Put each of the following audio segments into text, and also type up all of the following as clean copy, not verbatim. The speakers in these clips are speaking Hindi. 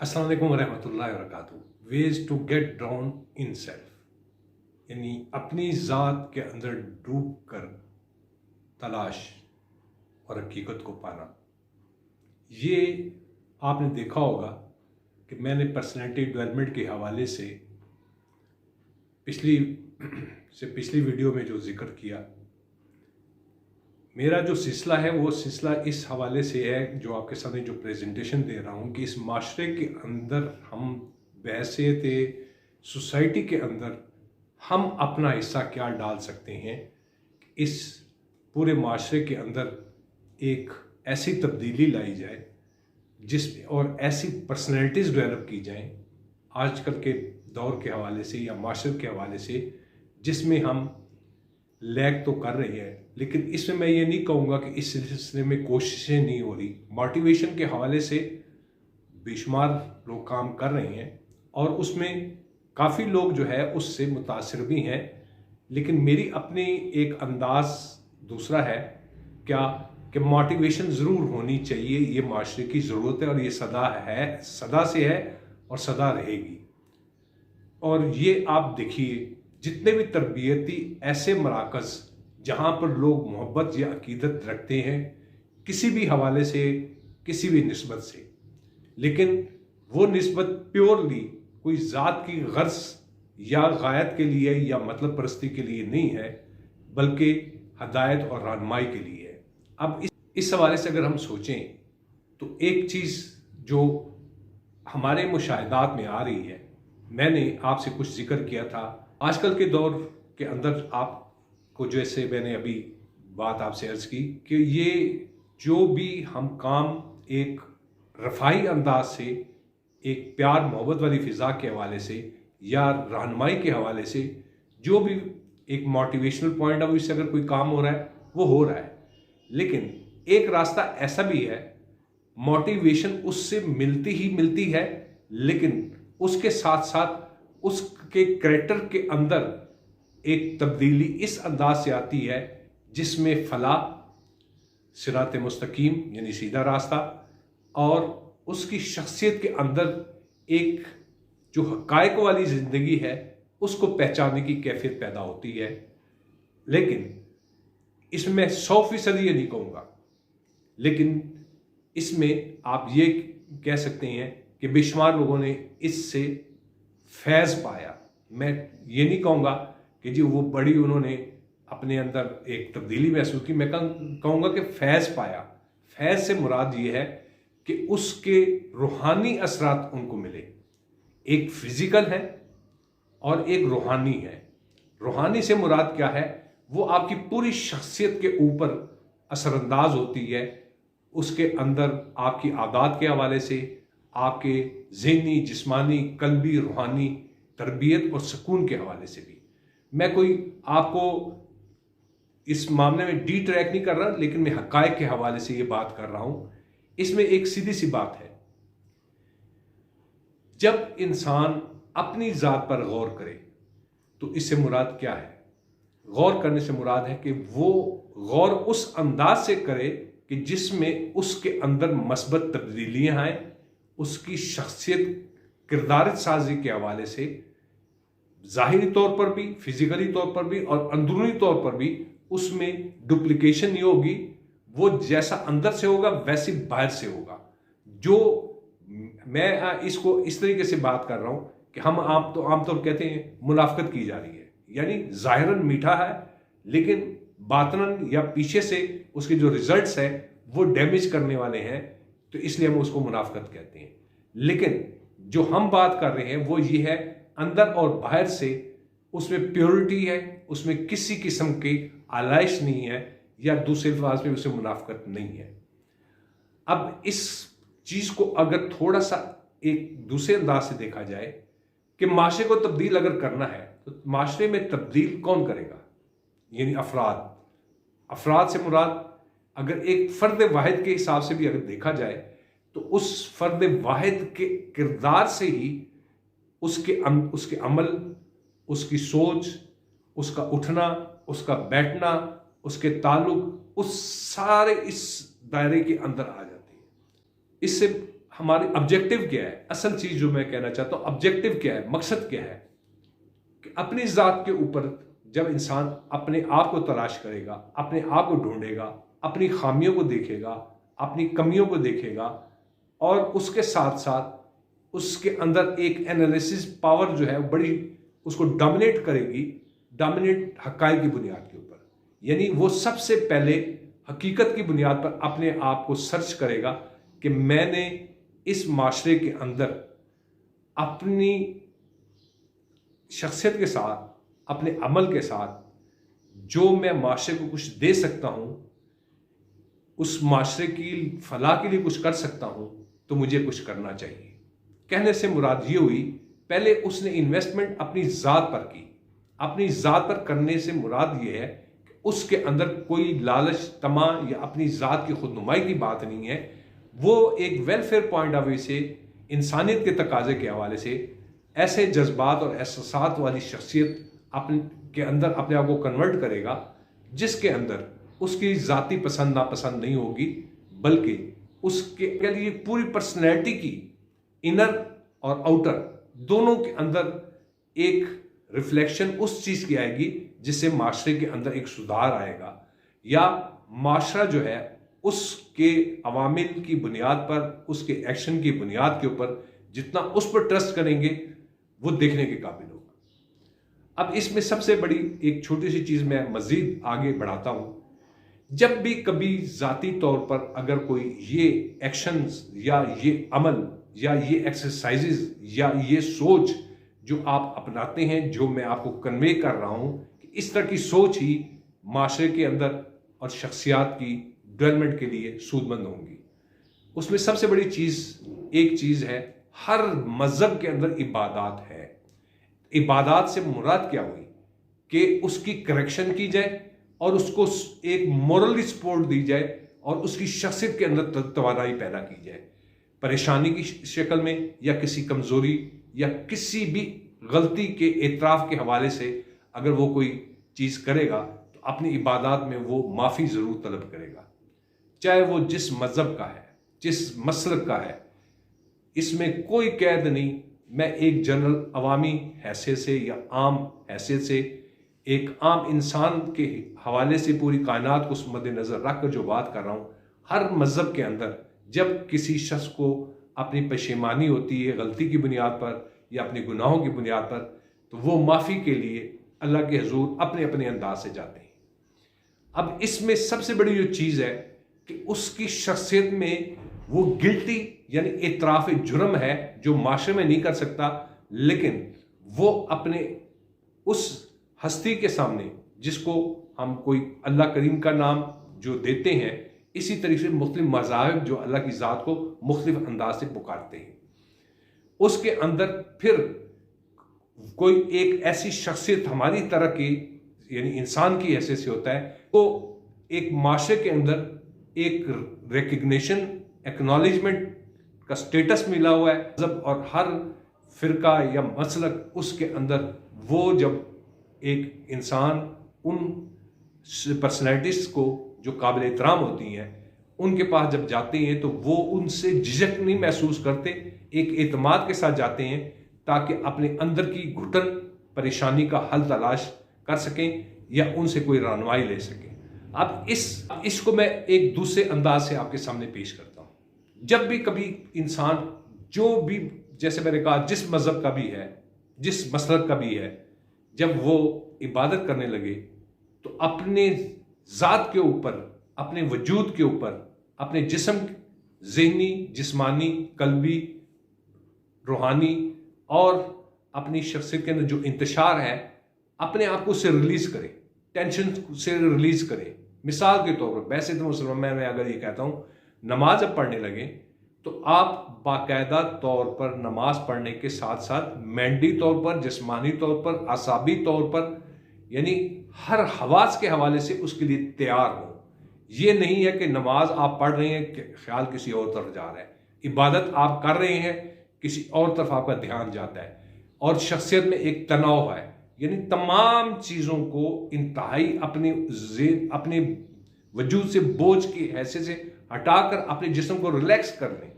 अस्सलाम वालेकुम रहमतुल्लाहि व बरकातहू। Ways to get drown in self, यानी अपनी ज़ात के अंदर डूब कर तलाश और हकीकत को पाना। ये आपने देखा होगा कि मैंने पर्सनैलिटी डेवलपमेंट के हवाले से पिछली वीडियो में जो जिक्र किया, मेरा जो सिलसिला है वो सिलसिला इस हवाले से है, जो आपके सामने जो प्रेजेंटेशन दे रहा हूँ, कि इस माशरे के अंदर हम बहैसियत सोसाइटी के अंदर हम अपना हिस्सा क्या डाल सकते हैं, इस पूरे माशरे के अंदर एक ऐसी तब्दीली लाई जाए जिसमें और ऐसी पर्सनैलिटीज़ डेवलप की जाएं आजकल के दौर के हवाले से या माशरे के हवाले से, जिसमें हम लैग तो कर रहे हैं, लेकिन इसमें मैं ये नहीं कहूँगा कि इस सिलसिले में कोशिशें नहीं हो रही। मोटिवेशन के हवाले से बेशुमार लोग काम कर रहे हैं और उसमें काफ़ी लोग जो है उससे मुतासिर भी हैं, लेकिन मेरी अपनी एक अंदाज दूसरा है क्या कि मोटिवेशन ज़रूर होनी चाहिए। ये माशरे की ज़रूरत है और ये सदा से है और सदा रहेगी। और ये आप देखिए, जितने भी तरबियती ऐसे मराकज़ जहाँ पर लोग मोहब्बत या अकीदत रखते हैं किसी भी हवाले से, किसी भी निस्बत से, लेकिन वो निस्बत प्योरली कोई ज़ात की गर्ज या गायत के लिए या मतलब परस्ती के लिए नहीं है, बल्कि हदायत और रहनुमाई के लिए है। अब इस हवाले से अगर हम सोचें तो एक चीज़ जो हमारे मुशाहिदात में आ रही है, मैंने आपसे कुछ जिक्र किया था आजकल के दौर के अंदर, आपको जैसे मैंने अभी बात आपसे अर्ज की कि ये जो भी हम काम एक रफ़ाई अंदाज से, एक प्यार मोहब्बत वाली फ़िज़ा के हवाले से या रहनुमाई के हवाले से, जो भी एक मोटिवेशनल पॉइंट ऑफ व्यू से अगर कोई काम हो रहा है वो हो रहा है, लेकिन एक रास्ता ऐसा भी है, मोटिवेशन उससे मिलती है, लेकिन उसके साथ साथ उसके कैरेक्टर के अंदर एक तब्दीली इस अंदाज से आती है जिसमें फलाह, सिरात मुस्तकीम यानी सीधा रास्ता, और उसकी शख्सियत के अंदर एक जो हक़ाइक़ वाली ज़िंदगी है उसको पहचानने की कैफियत पैदा होती है। लेकिन इसमें 100% ये नहीं कहूँगा, लेकिन इसमें आप ये कह सकते हैं कि बेशुमार लोगों ने इससे फैज़ पाया। मैं ये नहीं कहूँगा कि जी वो बड़ी उन्होंने अपने अंदर एक तब्दीली महसूस की, मैं कहूँगा कि फैज़ पाया। फैज़ से मुराद ये है कि उसके रूहानी असरात उनको मिले, एक फिज़िकल है और एक रूहानी है। रूहानी से मुराद क्या है, वो आपकी पूरी शख्सियत के ऊपर असरअंदाज होती है, उसके अंदर आपकी आदत के हवाले से, आपके ज़हनी, जिस्मानी, कल्बी, रूहानी तरबियत और सुकून के हवाले से भी। मैं कोई आपको इस मामले में डी ट्रैक नहीं कर रहा, लेकिन मैं हक़ाइक़ के हवाले से ये बात कर रहा हूँ। इसमें एक सीधी सी बात है, जब इंसान अपनी ज़ात पर गौर करे तो इससे मुराद क्या है? गौर करने से मुराद है कि वो गौर उस अंदाज से करे कि जिसमें उसके अंदर मस्बत तब्दीलियाँ आएँ, उसकी शख्सियत किरदार साजी के हवाले से ज़ाहिरी तौर पर भी, फिजिकली तौर पर भी और अंदरूनी तौर पर भी उसमें डुप्लीकेशन नहीं होगी। वो जैसा अंदर से होगा वैसे बाहर से होगा। जो मैं इसको इस तरीके से बात कर रहा हूँ कि हम आमतौर कहते हैं मुनाफकत की जा रही है, यानी ज़ाहिरन मीठा है लेकिन बातनन या पीछे से उसके जो रिजल्ट्स हैं वो डैमेज करने वाले हैं, तो इसलिए हम उसको मुनाफकत कहते हैं। लेकिन जो हम बात कर रहे हैं वो ये है, अंदर और बाहर से उसमें प्योरिटी है, उसमें किसी किस्म की आलाइश नहीं है, या दूसरे अल्फाज में उसे मुनाफकत नहीं है। अब इस चीज़ को अगर थोड़ा सा एक दूसरे अंदाज से देखा जाए कि माशरे को तब्दील अगर करना है तो माशरे में तब्दील कौन करेगा, यानी अफराद से मुराद अगर एक फ़र्द वाहिद के हिसाब से भी अगर देखा जाए तो उस फ़र्द वाहिद के किरदार से ही उसके अमल, उसकी सोच, उसका उठना, उसका बैठना, उसके ताल्लुक, उस सारे इस दायरे के अंदर आ जाते हैं। इससे हमारी ऑब्जेक्टिव क्या है, असल चीज जो मैं कहना चाहता हूं, ऑब्जेक्टिव क्या है, मकसद क्या है कि अपनी जात के ऊपर जब इंसान अपने आप को तलाश करेगा, अपने आप को ढूंढेगा, अपनी खामियों को देखेगा, अपनी कमियों को देखेगा, और उसके साथ साथ उसके अंदर एक एनालिसिस पावर जो है बड़ी उसको डोमिनेट करेगी, डोमिनेट हकाइक की बुनियाद के ऊपर। यानी वो सबसे पहले हकीकत की बुनियाद पर अपने आप को सर्च करेगा कि मैंने इस माशरे के अंदर अपनी शख्सियत के साथ, अपने अमल के साथ जो मैं माशरे को कुछ दे सकता हूं, उस माशरे की फलाह के लिए कुछ कर सकता हूं, तो मुझे कुछ करना चाहिए। कहने से मुराद ये हुई, पहले उसने इन्वेस्टमेंट अपनी ज़ात पर की। अपनी ज़ात पर करने से मुराद ये है कि उसके अंदर कोई लालच, तमा या अपनी ज़ात की खुदनुमाई की बात नहीं है। वो एक वेलफेयर पॉइंट ऑफ व्यू से, इंसानियत के तकाजे के हवाले से ऐसे जज्बात और एहसासात वाली शख्सियत अपने के अंदर अपने आप को कन्वर्ट करेगा जिसके अंदर उसकी ज़ाती पसंद नापसंद नहीं होगी, बल्कि उसके लिए पूरी पर्सनैलिटी की इनर और आउटर दोनों के अंदर एक रिफ्लेक्शन उस चीज की आएगी जिससे माशरे के अंदर एक सुधार आएगा, या माशरा जो है उसके अवामिल की बुनियाद पर, उसके एक्शन की बुनियाद के ऊपर जितना उस पर ट्रस्ट करेंगे वो देखने के काबिल होगा। अब इसमें सबसे बड़ी एक छोटी सी चीज मैं मजीद आगे बढ़ाता हूं। जब भी कभी जाती तौर पर अगर कोई ये एक्शंस या ये अमल या ये एक्सरसाइजेज या ये सोच जो आप अपनाते हैं, जो मैं आपको कन्वे कर रहा हूं कि इस तरह की सोच ही माशरे के अंदर और शख्सियात की डेवलपमेंट के लिए सूदमंद होंगी। उसमें सबसे बड़ी चीज एक चीज है, हर मजहब के अंदर इबादत है। इबादत से मुराद क्या हुई कि उसकी करेक्शन की जाए और उसको एक मोरल सपोर्ट दी जाए और उसकी शख्सियत के अंदर तवानाई पैदा की जाए, परेशानी की शक्ल में या किसी कमजोरी या किसी भी गलती के एतराफ के हवाले से। अगर वो कोई चीज करेगा तो अपनी इबादत में वो माफी जरूर तलब करेगा, चाहे वो जिस मजहब का है, जिस मसलक का है। इसमें कोई कैद नहीं। मैं एक जनरल अवामी हैसियत से या आम हैसियत से, एक आम इंसान के हवाले से पूरी कायनात को मद्देनजर रखकर जो बात कर रहा हूं, हर मजहब के अंदर जब किसी शख्स को अपनी पशेमानी होती है गलती की बुनियाद पर या अपने गुनाहों की बुनियाद पर, तो वो माफ़ी के लिए अल्लाह के हुजूर अपने अपने अंदाज से जाते हैं। अब इसमें सबसे बड़ी जो चीज़ है कि उसकी शख्सियत में वो गिल्टी यानी इतराफ़ जुर्म है जो माशरे में नहीं कर सकता, लेकिन वो अपने उस हस्ती के सामने जिसको हम कोई अल्लाह करीम का नाम जो देते हैं, इसी तरीके से मुख्तलिफ मज़ाहिब जो अल्लाह की ज़ात को मुख्तलिफ अंदाज से पुकारते हैं, उसके अंदर फिर कोई एक ऐसी शख्सियत हमारी तरह की यानी इंसान की हैसियत से होता है, तो एक माशरे के अंदर एक रिकग्निशन, एक्नॉलेजमेंट का स्टेटस मिला हुआ है मज़हब और हर फिरका या मसलक उसके अंदर। वो जब एक इंसान उन पर्सनैलिटीज़ को जो काबिल एहतराम होती हैं उनके पास जब जाते हैं तो वो उनसे झिझक नहीं महसूस करते, एक एतमाद के साथ जाते हैं ताकि अपने अंदर की घुटन परेशानी का हल तलाश कर सकें या उनसे कोई रहनुमाई ले सकें। अब इसको मैं एक दूसरे अंदाज से आपके सामने पेश करता हूँ। जब भी कभी इंसान जो भी, जैसे मैंने कहा, जिस मज़हब का भी है, जिस मसलक का भी है, जब वो इबादत करने लगे तो अपने ज़ात के ऊपर, अपने वजूद के ऊपर, अपने जिस्म, ज़हनी, जिस्मानी, कल्बी, रूहानी और अपनी शख्सियत के अंदर जो इंतशार है, अपने आप को उससे रिलीज़ करें, टेंशन से रिलीज़ करें। मिसाल के तौर पर, वैसे तो मुसलमान में अगर ये कहता हूँ नमाज अब पढ़ने लगे तो आप बाकायदा तौर पर नमाज पढ़ने के साथ साथ मेंटली तौर पर, जिस्मानी तौर पर, आसाबी तौर पर, यानी हर हवास के हवाले से उसके लिए तैयार हो। ये नहीं है कि नमाज आप पढ़ रहे हैं, ख्याल किसी और तरफ जा रहा है, इबादत आप कर रहे हैं, किसी और तरफ आपका ध्यान जाता है और शख्सियत में एक तनाव है। यानी तमाम चीज़ों को इंतहाई अपने वजूद से, बोझ की हैसियत से हटाकर अपने जिस्म को रिलैक्स कर लें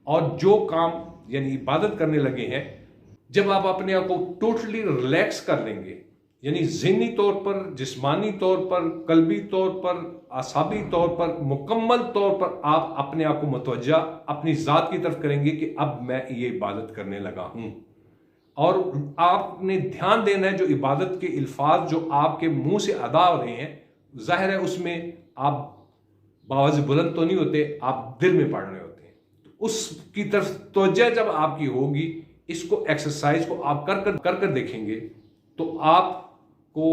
और जो काम यानी इबादत करने लगे हैं, जब आप अपने आप को टोटली रिलैक्स कर लेंगे, यानी ज़हनी तौर पर, जिस्मानी तौर पर, कल्बी तौर पर, आसाबी तौर पर, मुकम्मल तौर पर आप अपने आप को मुतवज्जा अपनी ज़ात की तरफ करेंगे कि अब मैं ये इबादत करने लगा हूँ। और आपने ध्यान देना है जो इबादत के अल्फाज जो आपके मुंह से अदा हो रहे हैं, जाहिर है उसमें आप बावज़ बुलंद तो नहीं होते, आप दिल में पढ़ रहे होते हैं। तो उसकी तरफ तवज्जो जब आपकी होगी, इसको एक्सरसाइज को आप कर देखेंगे तो आपको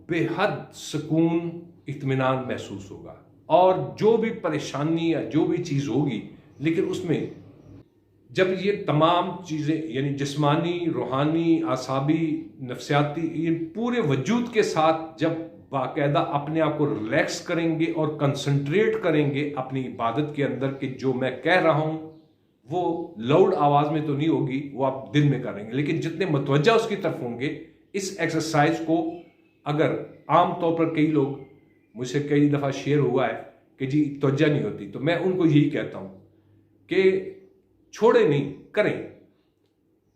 बेहद सुकून, इत्मीनान महसूस होगा। और जो भी परेशानी या जो भी चीज़ होगी, लेकिन उसमें जब ये तमाम चीज़ें यानी जिस्मानी, रूहानी, आसाबी, नफ्सियाती, ये पूरे वजूद के साथ जब बाकायदा अपने आप को रिलैक्स करेंगे और कंसंट्रेट करेंगे अपनी इबादत के अंदर कि जो मैं कह रहा हूँ वो लाउड आवाज़ में तो नहीं होगी, वो आप दिल में करेंगे, लेकिन जितने मुतवज्जा उसकी तरफ होंगे। इस एक्सरसाइज को अगर आम तौर पर कई लोग मुझसे कई दफ़ा शेयर हुआ है कि जी तवज्जा नहीं होती, तो मैं उनको यही कहता हूँ कि छोड़े नहीं, करें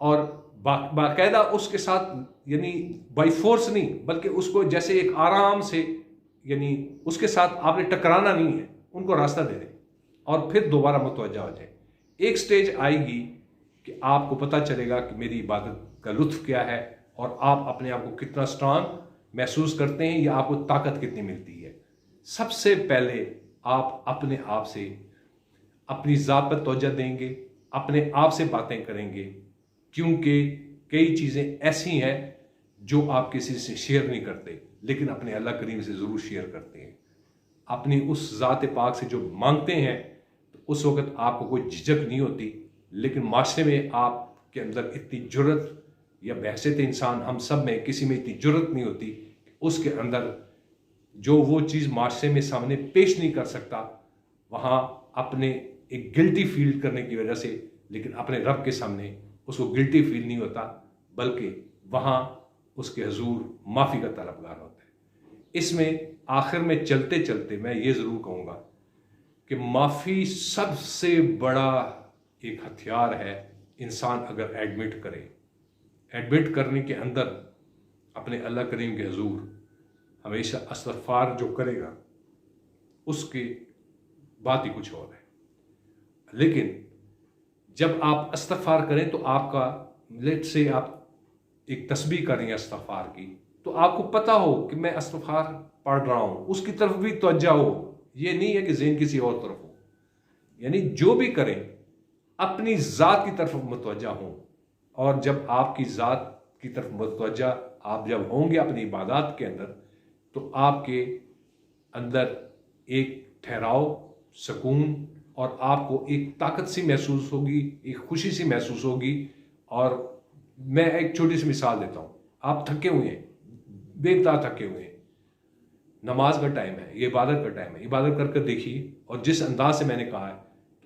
और बाकायदा उसके साथ यानी बाई फोर्स नहीं, बल्कि उसको जैसे एक आराम से, यानी उसके साथ आपने टकराना नहीं है, उनको रास्ता दे दें और फिर दोबारा मुतवज्जा हो जाए। एक स्टेज आएगी कि आपको पता चलेगा कि मेरी इबादत का लुत्फ क्या है और आप अपने आप को कितना स्ट्रांग महसूस करते हैं या आपको ताकत कितनी मिलती है। सबसे पहले आप अपने आप से अपनी ज़ात पर तवज्जो देंगे, अपने आप से बातें करेंगे, क्योंकि कई चीज़ें ऐसी हैं जो आप किसी से शेयर नहीं करते, लेकिन अपने अल्लाह करीम से ज़रूर शेयर करते हैं। अपनी उस ज़ात पाक से जो मांगते हैं तो उस वक़्त आपको कोई झिझक नहीं होती, लेकिन माशरे में आपके अंदर इतनी जुर्रत या बहसियत इंसान हम सब में किसी में इतनी जुर्रत नहीं होती कि उसके अंदर जो वो चीज़ माशरे में सामने पेश नहीं कर सकता, वहाँ अपने एक गिल्टी फील करने की वजह से, लेकिन अपने रब के सामने उसको गिल्टी फील नहीं होता, बल्कि वहाँ उसके हुजूर माफ़ी का तलबगार होता है। इसमें आखिर में चलते चलते मैं ये ज़रूर कहूँगा कि माफ़ी सबसे बड़ा एक हथियार है। इंसान अगर एडमिट करे, एडमिट करने के अंदर अपने अल्लाह करीम के हुजूर हमेशा इस्तग़फ़ार जो करेगा उसकी बात ही कुछ और है। लेकिन जब आप इस्तग़फ़ार करें तो आपका, लेट से आप एक तस्बीह कर रही हैं इस्तग़फ़ार की, तो आपको पता हो कि मैं इस्तग़फ़ार पढ़ रहा हूँ, उसकी तरफ भी तवज्जो हो, ये नहीं है कि ज़हन किसी और तरफ हो। यानी जो भी करें अपनी ज़ात की तरफ मुतवज्जा हों, और जब आपकी ज़ात की तरफ मुतवज्जा आप जब होंगे अपनी इबादत के अंदर, तो आपके अंदर एक ठहराव, सुकून और आपको एक ताकत सी महसूस होगी, एक खुशी सी महसूस होगी। और मैं एक छोटी सी मिसाल देता हूँ। आप थके हुए हैं, बेताब थके हुए हैं, नमाज का टाइम है, ये इबादत का टाइम है, इबादत कर देखिए, और जिस अंदाज से मैंने कहा है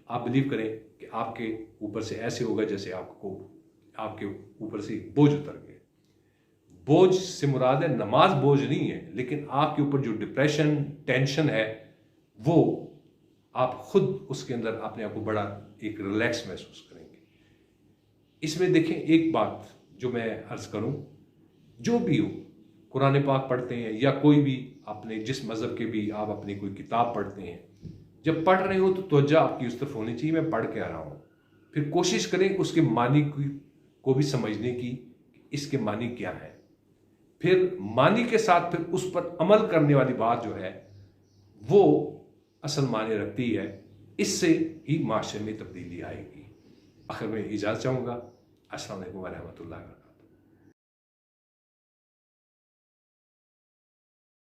आप बिलीव करें कि आपके ऊपर से ऐसे होगा जैसे आपके ऊपर से बोझ उतर गए। बोझ से मुराद है नमाज बोझ नहीं है, लेकिन आपके ऊपर जो डिप्रेशन, टेंशन है, वो आप खुद उसके अंदर अपने आप को बड़ा एक रिलैक्स महसूस करेंगे। इसमें देखें एक बात जो मैं अर्ज करूं, जो भी हो, कुरान पाक पढ़ते हैं या कोई भी अपने जिस मज़हब के भी आप अपनी कोई किताब पढ़ते हैं, जब पढ़ रहे हो तो तवज्जो आपकी उस तरफ होनी चाहिए, मैं पढ़ के आ रहा हूँ। फिर कोशिश करें उसके मानी को भी समझने की, इसके मानी क्या है। फिर मानी के साथ फिर उस पर अमल करने वाली बात जो है वो असल माने रखती है। इससे ही माशरे में तब्दीली आएगी। आखिर में इजाज़त चाहूँगा। अस्सलाम वालेकुम व रहमतुल्लाहि व बरकातहू।